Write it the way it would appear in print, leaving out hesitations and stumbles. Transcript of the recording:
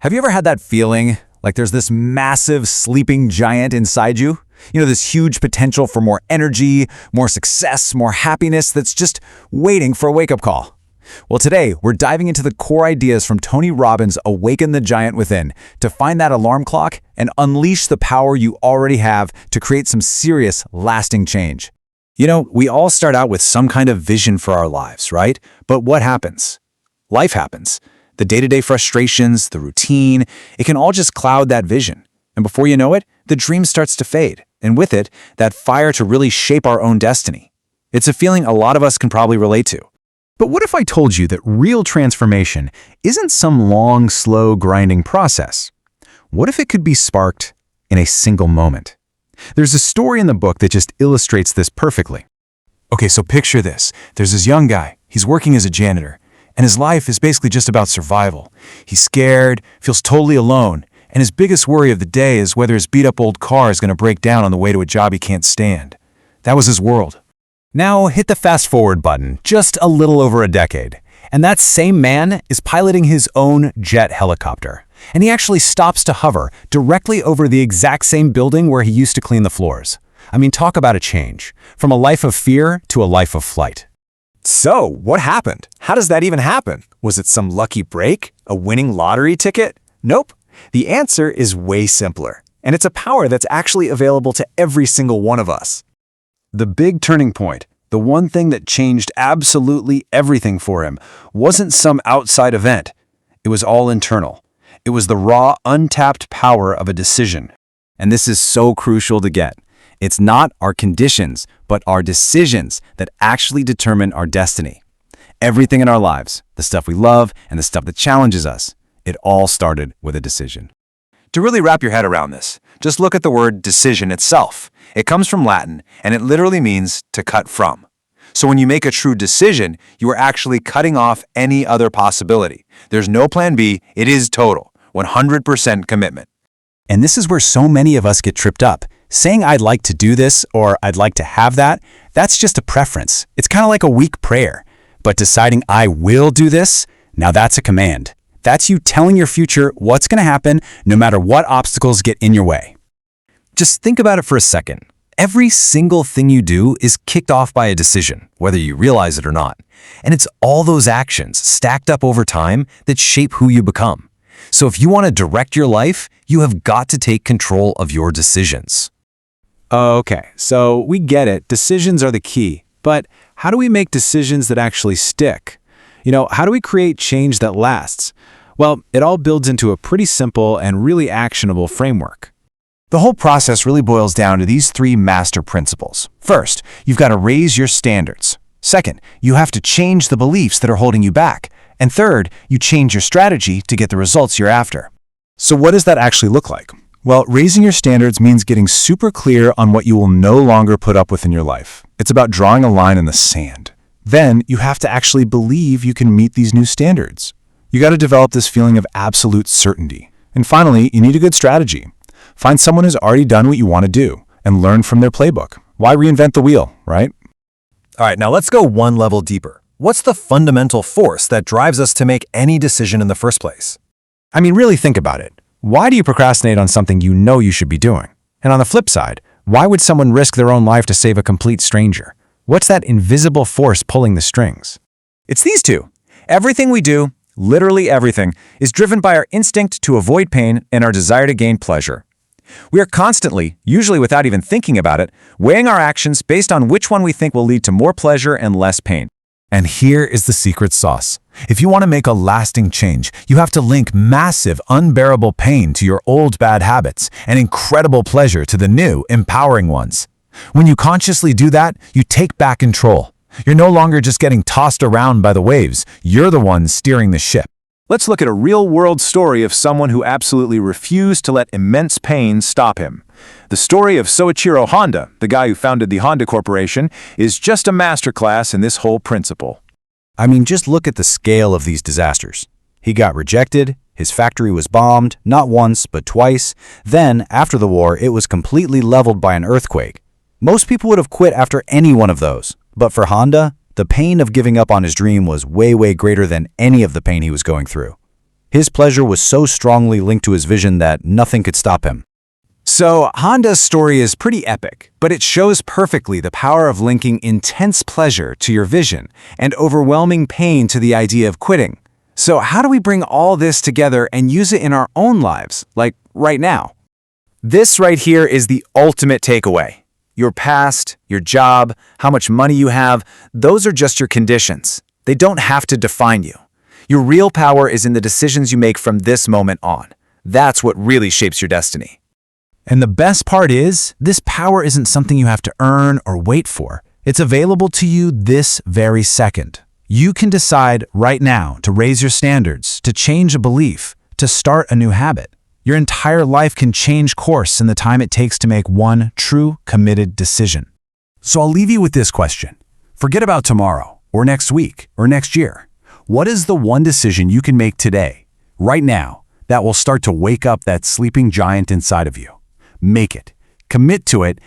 Have you ever had that feeling like there's this massive sleeping giant inside you? This huge potential for more energy, more success, more happiness that's just waiting for a wake-up call. Well, today, we're diving into the core ideas from Tony Robbins' Awaken the Giant Within to find that alarm clock and unleash the power you already have to create some serious, lasting change. We all start out with some kind of vision for our lives, right? But what happens? Life happens. The day-to-day frustrations, the routine, it can all just cloud that vision. And before you know it, the dream starts to fade. And with it, that fire to really shape our own destiny. It's a feeling a lot of us can probably relate to. But what if I told you that real transformation isn't some long, slow, grinding process? What if it could be sparked in a single moment? There's a story in the book that just illustrates this perfectly. Okay, so picture this. There's this young guy. He's working as a janitor. And his life is basically just about survival. He's scared, feels totally alone, and his biggest worry of the day is whether his beat-up old car is going to break down on the way to a job he can't stand. That was his world. Now hit the fast-forward button just a little over a decade, and that same man is piloting his own jet helicopter. And he actually stops to hover directly over the exact same building where he used to clean the floors. Talk about a change, from a life of fear to a life of flight. So, what happened? How does that even happen? Was it some lucky break? A winning lottery ticket? Nope. The answer is way simpler, and it's a power that's actually available to every single one of us. The big turning point, the one thing that changed absolutely everything for him, wasn't some outside event. It was all internal. It was the raw, untapped power of a decision. And this is so crucial to get. It's not our conditions, but our decisions that actually determine our destiny. Everything in our lives, the stuff we love and the stuff that challenges us, it all started with a decision. To really wrap your head around this, just look at the word decision itself. It comes from Latin, and it literally means to cut from. So when you make a true decision, you are actually cutting off any other possibility. There's no plan B. It is total, 100% commitment. And this is where so many of us get tripped up. Saying I'd like to do this or I'd like to have that, that's just a preference. It's kind of like a weak prayer. But deciding I will do this, now that's a command. That's you telling your future what's going to happen no matter what obstacles get in your way. Just think about it for a second. Every single thing you do is kicked off by a decision, whether you realize it or not. And it's all those actions stacked up over time that shape who you become. So if you want to direct your life, you have got to take control of your decisions. Okay, so we get it. Decisions are the key. But how do we make decisions that actually stick? How do we create change that lasts? Well, it all builds into a pretty simple and really actionable framework. The whole process really boils down to these three master principles. First, you've got to raise your standards. Second, you have to change the beliefs that are holding you back. And third, you change your strategy to get the results you're after. So what does that actually look like? Well, raising your standards means getting super clear on what you will no longer put up with in your life. It's about drawing a line in the sand. Then you have to actually believe you can meet these new standards. You got to develop this feeling of absolute certainty. And finally, you need a good strategy. Find someone who's already done what you want to do and learn from their playbook. Why reinvent the wheel, right? All right, now let's go one level deeper. What's the fundamental force that drives us to make any decision in the first place? Really think about it. Why do you procrastinate on something you know you should be doing? And on the flip side, why would someone risk their own life to save a complete stranger? What's that invisible force pulling the strings? It's these two. Everything we do, literally everything, is driven by our instinct to avoid pain and our desire to gain pleasure. We are constantly, usually without even thinking about it, weighing our actions based on which one we think will lead to more pleasure and less pain. And here is the secret sauce. If you want to make a lasting change, you have to link massive, unbearable pain to your old bad habits and incredible pleasure to the new, empowering ones. When you consciously do that, you take back control. You're no longer just getting tossed around by the waves. You're the one steering the ship. Let's look at a real-world story of someone who absolutely refused to let immense pain stop him. The story of Soichiro Honda, the guy who founded the Honda Corporation, is just a masterclass in this whole principle. Just look at the scale of these disasters. He got rejected, his factory was bombed, not once, but twice. Then, after the war, it was completely leveled by an earthquake. Most people would have quit after any one of those. But for Honda, the pain of giving up on his dream was way, way greater than any of the pain he was going through. His pleasure was so strongly linked to his vision that nothing could stop him. So, Honda's story is pretty epic, but it shows perfectly the power of linking intense pleasure to your vision and overwhelming pain to the idea of quitting. So, how do we bring all this together and use it in our own lives, like right now? This right here is the ultimate takeaway. Your past, your job, how much money you have, those are just your conditions. They don't have to define you. Your real power is in the decisions you make from this moment on. That's what really shapes your destiny. And the best part is, this power isn't something you have to earn or wait for. It's available to you this very second. You can decide right now to raise your standards, to change a belief, to start a new habit. Your entire life can change course in the time it takes to make one true, committed decision. So I'll leave you with this question. Forget about tomorrow, or next week, or next year. What is the one decision you can make today, right now, that will start to wake up that sleeping giant inside of you? Make it, commit to it,